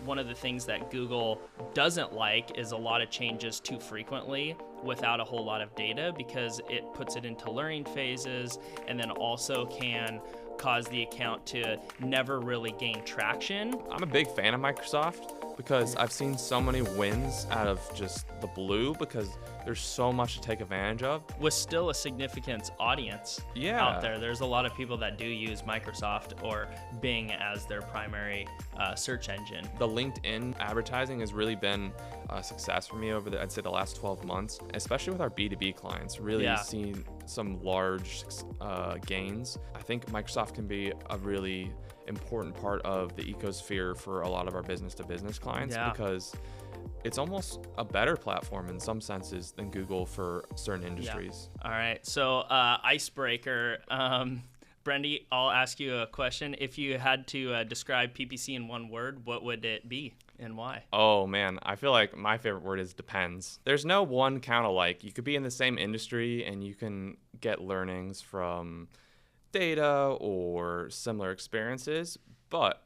one of the things that Google doesn't like is a lot of changes too frequently without a whole lot of data, because it puts it into learning phases and then also can cause the account to never really gain traction. I'm a big fan of Microsoft because I've seen so many wins out of just the blue because there's so much to take advantage of. With still a significant audience out there. There's a lot of people that do use Microsoft or Bing as their primary search engine. The LinkedIn advertising has really been a success for me over I'd say the last 12 months, especially with our B2B clients, really seen some large gains. I think Microsoft can be a really important part of the ecosphere for a lot of our business-to-business clients because it's almost a better platform in some senses than Google for certain industries. All right, so icebreaker. Brendy, I'll ask you a question. If you had to describe PPC in one word, what would it be and why? Oh man, I feel like my favorite word is depends. There's no one count alike. You could be in the same industry and you can get learnings from data or similar experiences, but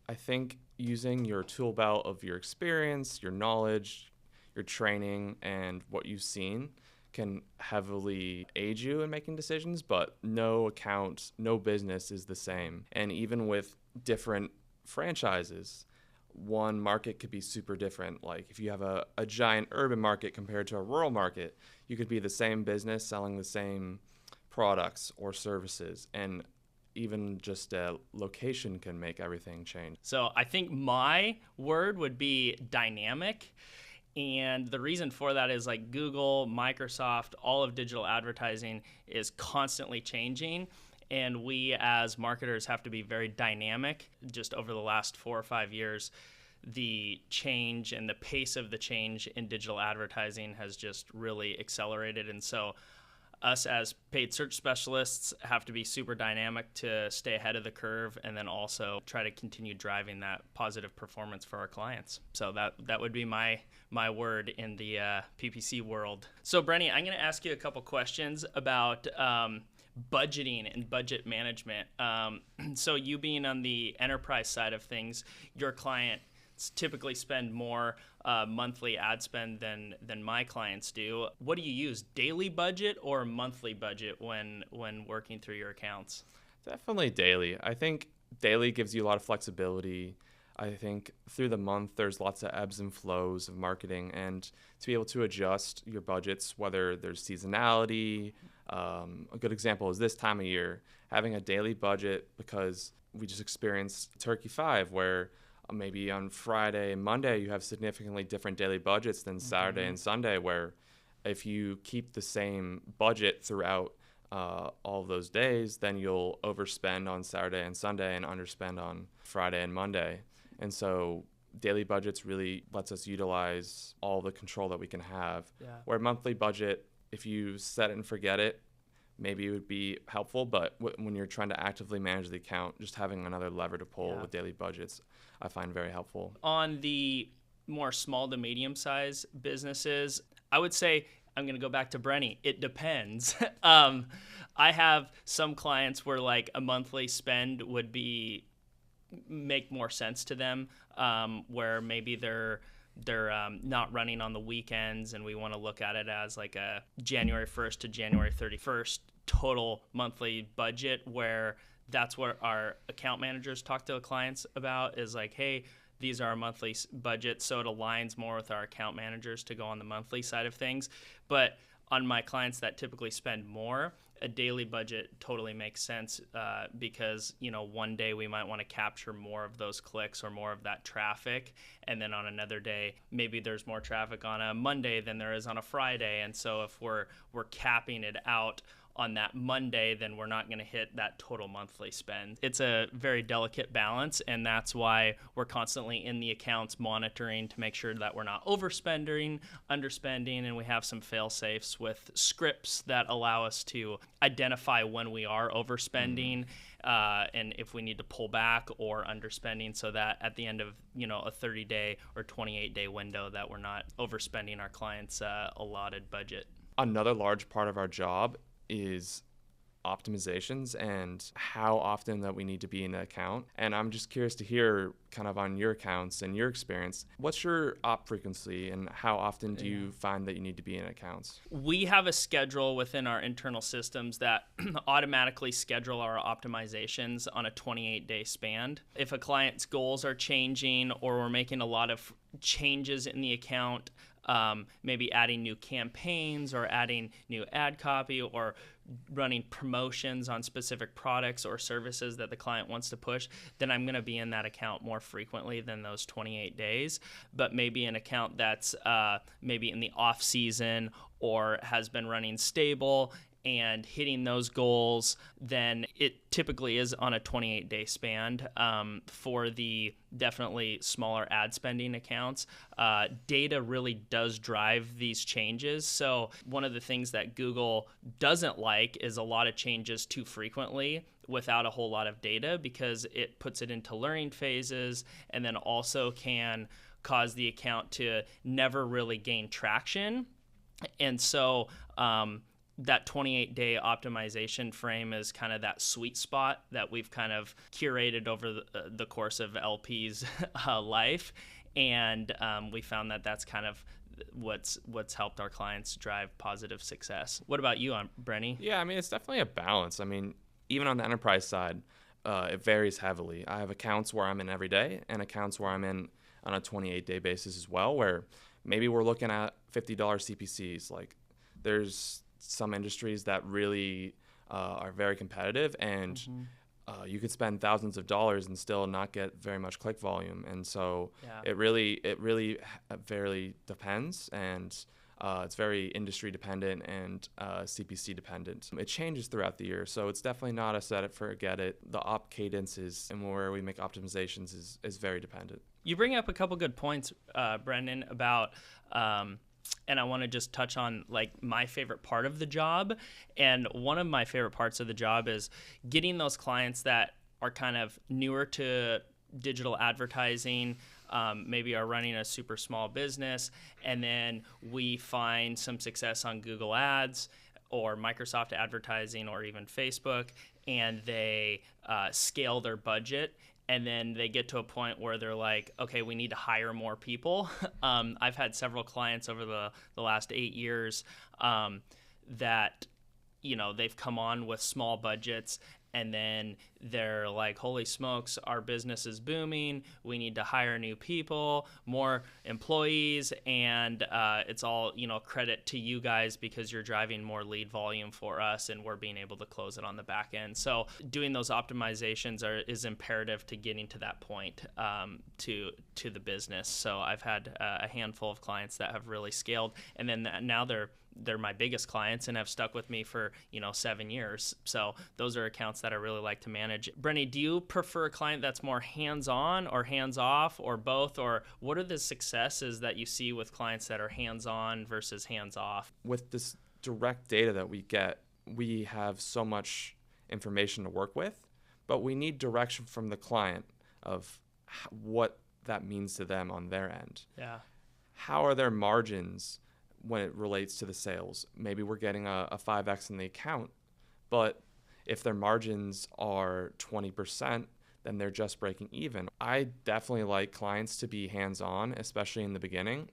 I think using your tool belt of your experience, your knowledge, your training, and what you've seen can heavily aid you in making decisions, but no account, no business is the same. And even with different franchises, one market could be super different. Like if you have a giant urban market compared to a rural market, you could be the same business selling the same products or services, and even just a location can make everything change. So I think my word would be dynamic. And the reason for that is like Google, Microsoft, all of digital advertising is constantly changing. And we as marketers have to be very dynamic. Just over the last 4 or 5 years, the change and the pace of the change in digital advertising has just really accelerated. And so us as paid search specialists have to be super dynamic to stay ahead of the curve, and then also try to continue driving that positive performance for our clients. So that would be my word in the PPC world. So Brenny, I'm going to ask you a couple questions about budgeting and budget management. So you being on the enterprise side of things, your clients typically spend more monthly ad spend than my clients do. What do you use, daily budget or monthly budget when working through your accounts? Definitely daily. I think daily gives you a lot of flexibility. I think through the month, there's lots of ebbs and flows of marketing, and to be able to adjust your budgets, whether there's seasonality. A good example is this time of year, having a daily budget, because we just experienced Turkey 5, where maybe on Friday and Monday you have significantly different daily budgets than Saturday and Sunday, where if you keep the same budget throughout all of those days, then you'll overspend on Saturday and Sunday and underspend on Friday and Monday. And so daily budgets really lets us utilize all the control that we can have. Where monthly budget, if you set it and forget it, maybe it would be helpful, but when you're trying to actively manage the account, just having another lever to pull with daily budgets, I find very helpful. On the more small to medium size businesses, I would say, I'm going to go back to Brenny, it depends. I have some clients where like a monthly spend would make more sense to them, where maybe they're not running on the weekends, and we want to look at it as like a January 1st to January 31st total monthly budget, where that's what our account managers talk to the clients about, is like, hey, these are our monthly budgets. So it aligns more with our account managers to go on the monthly side of things. But on my clients that typically spend more, a daily budget totally makes sense, because one day we might want to capture more of those clicks or more of that traffic, and then on another day maybe there's more traffic on a Monday than there is on a Friday, and so if we're capping it out on that Monday, then we're not going to hit that total monthly spend. It's a very delicate balance, and that's why we're constantly in the accounts monitoring to make sure that we're not overspending, underspending, and we have some fail-safes with scripts that allow us to identify when we are overspending and if we need to pull back or underspending, so that at the end of a 30-day or 28-day window that we're not overspending our clients' allotted budget. Another large part of our job is optimizations and how often that we need to be in the account. And I'm just curious to hear kind of on your accounts and your experience, what's your op frequency and how often do you find that you need to be in accounts? We have a schedule within our internal systems that automatically schedule our optimizations on a 28-day span. If a client's goals are changing or we're making a lot of changes in the account, maybe adding new campaigns or adding new ad copy or running promotions on specific products or services that the client wants to push, then I'm going to be in that account more frequently than those 28 days. But maybe an account that's maybe in the off season or has been running stable and hitting those goals, then it typically is on a 28-day span. For the definitely smaller ad spending accounts, data really does drive these changes. So one of the things that Google doesn't like is a lot of changes too frequently without a whole lot of data, because it puts it into learning phases and then also can cause the account to never really gain traction. And so that 28-day optimization frame is kind of that sweet spot that we've kind of curated over the course of LP's life. And we found that that's kind of what's helped our clients drive positive success. What about you, Brenny? Yeah, I mean, it's definitely a balance. I mean, even on the enterprise side, it varies heavily. I have accounts where I'm in every day and accounts where I'm in on a 28-day basis as well, where maybe we're looking at $50 CPCs. Like, there's some industries that really are very competitive, and you could spend thousands of dollars and still not get very much click volume. And so it really very depends, and it's very industry dependent and CPC dependent. It changes throughout the year, so it's definitely not a set it forget it. The op cadences and where we make optimizations is very dependent. You bring up a couple good points, Brendan, about and I want to just touch on like my favorite part of the job. And one of my favorite parts of the job is getting those clients that are kind of newer to digital advertising, maybe are running a super small business, and then we find some success on Google Ads or Microsoft advertising or even Facebook, and they scale their budget. And then they get to a point where they're like, okay, we need to hire more people. I've had several clients over the last 8 years that, they've come on with small budgets, and then they're like, holy smokes, our business is booming. We need to hire new people, more employees, and it's all, credit to you guys because you're driving more lead volume for us and we're being able to close it on the back end. So doing those optimizations is imperative to getting to that point to the business. So I've had a handful of clients that have really scaled, and then now they're my biggest clients and have stuck with me for 7 years. So those are accounts that I really like to manage. Brenny, do you prefer a client that's more hands-on or hands-off or both? Or what are the successes that you see with clients that are hands-on versus hands-off? With this direct data that we get, we have so much information to work with, but we need direction from the client of what that means to them on their end. Yeah. How are their margins when it relates to the sales? Maybe we're getting a 5x in the account, but if their margins are 20%, then they're just breaking even. I definitely like clients to be hands-on, especially in the beginning,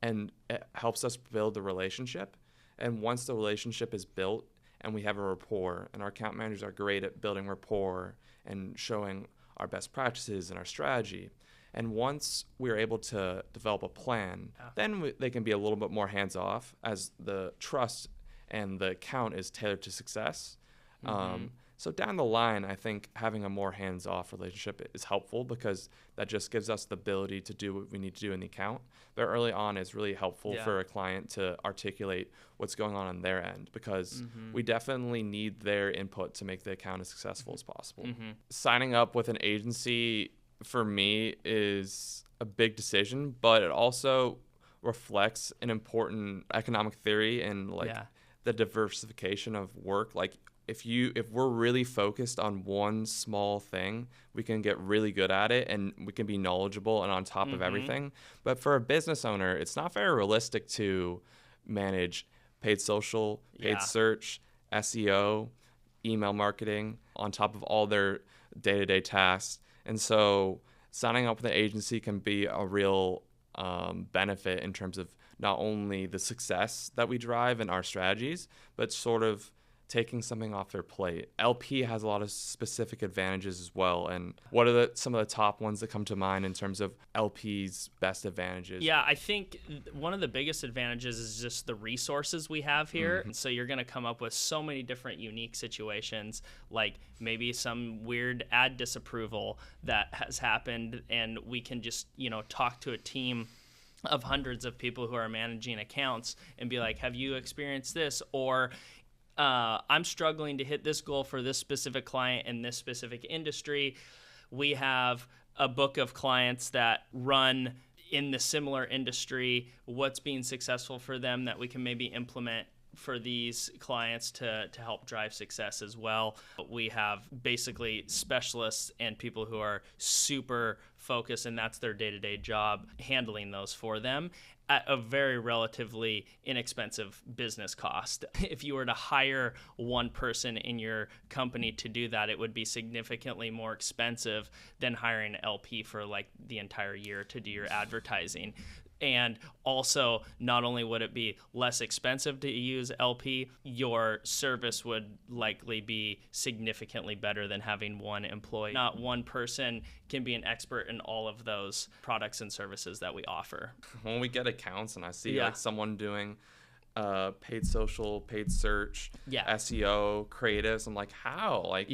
and it helps us build the relationship. And once the relationship is built and we have a rapport, and our account managers are great at building rapport and showing our best practices and our strategy, and once we're able to develop a plan, then they can be a little bit more hands-off as the trust and the account is tailored to success. So down the line, I think having a more hands-off relationship is helpful because that just gives us the ability to do what we need to do in the account. But early on, it's really helpful for a client to articulate what's going on their end because we definitely need their input to make the account as successful as possible. Signing up with an agency for me is a big decision, but it also reflects an important economic theory and the diversification of work. Like if we're really focused on one small thing, we can get really good at it and we can be knowledgeable and on top of everything. But for a business owner, it's not very realistic to manage paid social, paid search, SEO, email marketing on top of all their day-to-day tasks. And so signing up with an agency can be a real benefit in terms of not only the success that we drive in our strategies, but sort of taking something off their plate. LP has a lot of specific advantages as well. And what are some of the top ones that come to mind in terms of LP's best advantages? Yeah, I think one of the biggest advantages is just the resources we have here. And so you're going to come up with so many different unique situations, like maybe some weird ad disapproval that has happened, and we can just, talk to a team of hundreds of people who are managing accounts and be like, have you experienced this? Or I'm struggling to hit this goal for this specific client in this specific industry. We have a book of clients that run in the similar industry. What's being successful for them that we can maybe implement for these clients to help drive success as well. We have basically specialists and people who are super focused, and that's their day-to-day job, handling those for them at a very relatively inexpensive business cost. If you were to hire one person in your company to do that, it would be significantly more expensive than hiring an LP for like the entire year to do your advertising. And also, not only would it be less expensive to use LP, your service would likely be significantly better than having one employee. Not one person can be an expert in all of those products and services that we offer. When we get accounts and I see like someone doing paid social, paid search, SEO, creatives, I'm like, how? Like,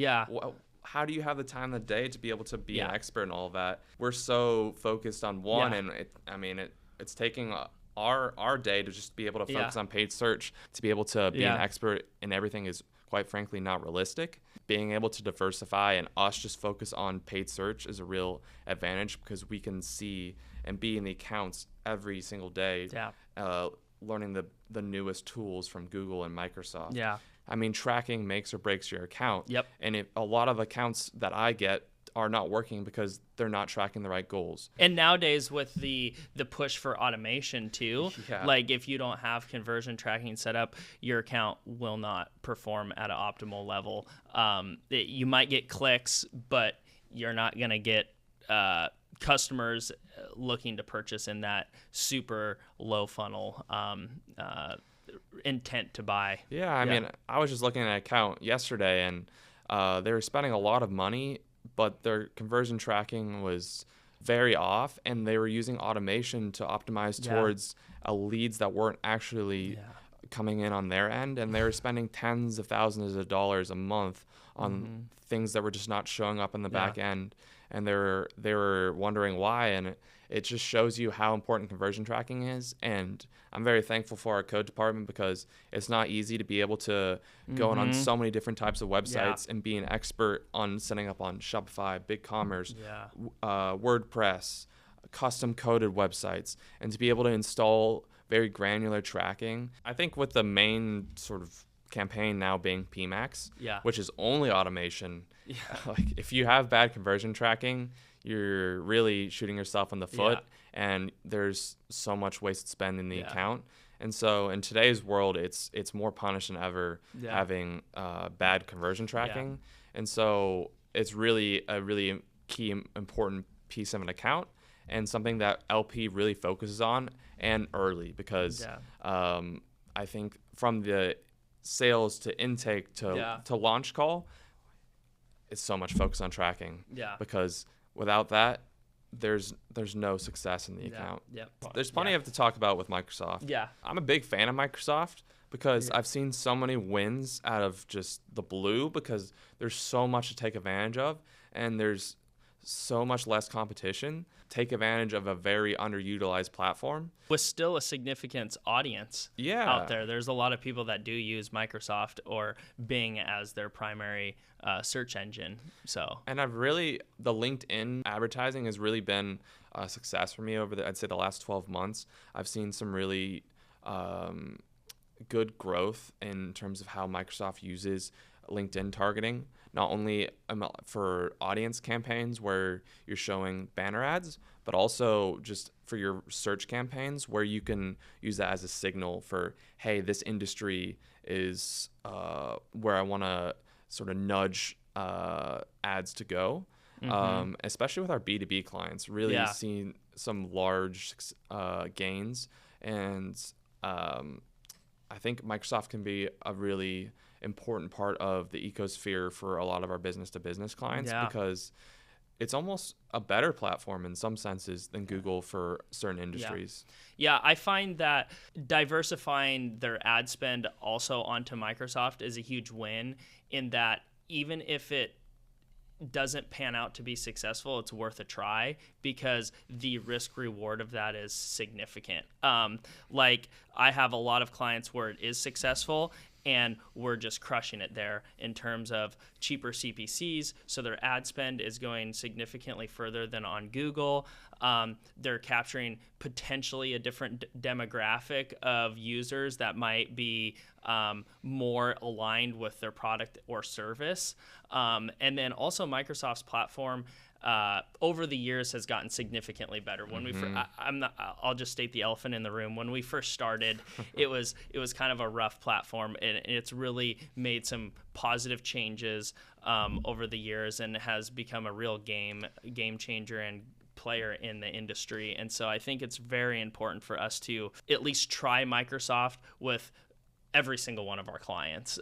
how do you have the time of the day to be able to be an expert in all of that? We're so focused on one, and it's taking our day to just be able to focus on paid search. To be able to be an expert in everything is, quite frankly, not realistic. Being able to diversify and us just focus on paid search is a real advantage because we can see and be in the accounts every single day, learning the newest tools from Google and Microsoft. I mean, tracking makes or breaks your account. And if a lot of accounts that I get are not working because they're not tracking the right goals. And nowadays with the push for automation too, like if you don't have conversion tracking set up, your account will not perform at an optimal level. You might get clicks, but you're not going to get customers looking to purchase in that super low funnel intent to buy. I mean, I was just looking at an account yesterday, and they were spending a lot of money, but their conversion tracking was very off, and they were using automation to optimize towards leads that weren't actually coming in on their end, and they were spending tens of thousands of dollars a month on things that were just not showing up in the back end, and they were wondering why, and it just shows you how important conversion tracking is. And I'm very thankful for our code department because it's not easy to be able to go on so many different types of websites and be an expert on setting up on Shopify, BigCommerce, WordPress, custom coded websites, and to be able to install very granular tracking. I think with the main sort of campaign now being PMAX, which is only automation, like if you have bad conversion tracking, you're really shooting yourself in the foot, and there's so much wasted spend in the account. And so in today's world, it's more punished than ever having bad conversion tracking. And so it's really a really key, important piece of an account, and something that LP really focuses on, and early, because I think from the sales to intake to launch call, it's so much focus on tracking. Because without that, there's no success in the account. There's plenty to talk about with Microsoft. I'm a big fan of Microsoft because I've seen so many wins out of just the blue, because there's so much to take advantage of, and there's so much less competition. Take advantage of a very underutilized platform with still a significant audience out there. There's a lot of people that do use Microsoft or Bing as their primary search engine. And the LinkedIn advertising has really been a success for me over I'd say the last 12 months. I've seen some really good growth in terms of how Microsoft uses LinkedIn targeting, not only for audience campaigns where you're showing banner ads, but also just for your search campaigns where you can use that as a signal for, hey, this industry is where I want to sort of nudge ads to go, especially with our B2B clients, really seeing some large gains. And I think Microsoft can be a really important part of the ecosphere for a lot of our business-to-business clients because it's almost a better platform in some senses than Google for certain industries. Yeah, I find that diversifying their ad spend also onto Microsoft is a huge win, in that even if it doesn't pan out to be successful, it's worth a try because the risk reward of that is significant. Like, I have a lot of clients where it is successful and we're just crushing it there in terms of cheaper CPCs, so their ad spend is going significantly further than on Google. They're capturing potentially a different demographic of users that might be more aligned with their product or service. And then also Microsoft's platform over the years has gotten significantly better. When I'll just state the elephant in the room. When we first started, it was kind of a rough platform, and it's really made some positive changes over the years and has become a real game changer and player in the industry. And so I think it's very important for us to at least try Microsoft with every single one of our clients.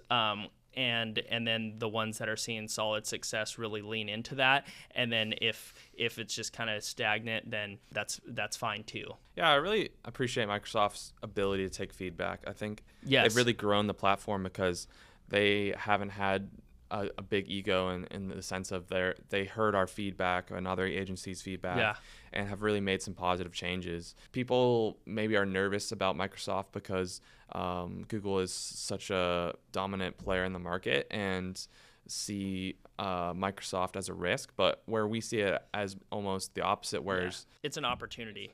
And then the ones that are seeing solid success really lean into that. And then if it's just kind of stagnant, then that's fine too. Yeah, I really appreciate Microsoft's ability to take feedback. I think they've really grown the platform because they haven't had a big ego in the sense of they heard our feedback and other agencies' feedback and have really made some positive changes. People maybe are nervous about Microsoft because Google is such a dominant player in the market and see Microsoft as a risk, but where we see it as almost the opposite, whereas it's an opportunity.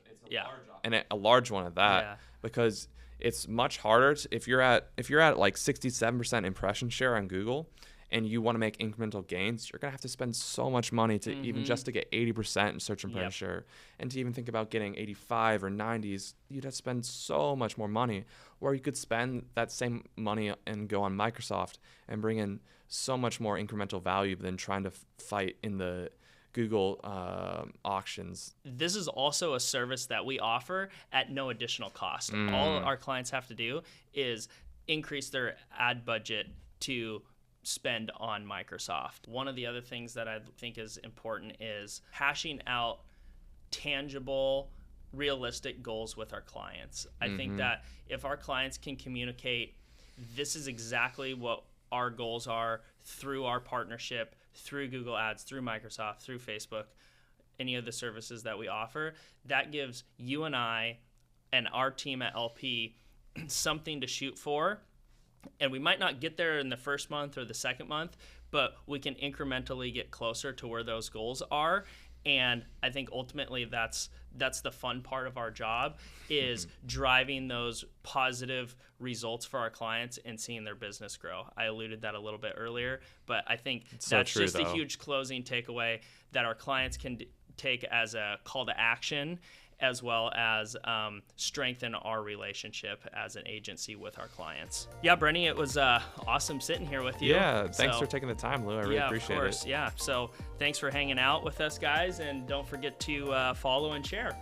And a large one at that, because it's much harder if you're at like 67% impression share on Google and you want to make incremental gains, you're going to have to spend so much money to even just to get 80% in search impression share. And to even think about getting 85 or 90s, you'd have to spend so much more money. Or you could spend that same money and go on Microsoft and bring in so much more incremental value than trying to fight in the Google auctions. This is also a service that we offer at no additional cost. All our clients have to do is increase their ad budget to spend on Microsoft. One of the other things that I think is important is hashing out tangible, realistic goals with our clients. I think that if our clients can communicate, this is exactly what our goals are through our partnership, through Google Ads, through Microsoft, through Facebook, any of the services that we offer, that gives you and I and our team at LP something to shoot for. And we might not get there in the first month or the second month, but we can incrementally get closer to where those goals are. And I think ultimately that's the fun part of our job, is driving those positive results for our clients and seeing their business grow. I alluded that a little bit earlier, but I think that's just a huge closing takeaway that our clients can take as a call to action, as well as strengthen our relationship as an agency with our clients. Yeah, Brenny, it was awesome sitting here with you. Yeah, thanks for taking the time, Lou. I really appreciate it. Yeah, so thanks for hanging out with us, guys, and don't forget to follow and share.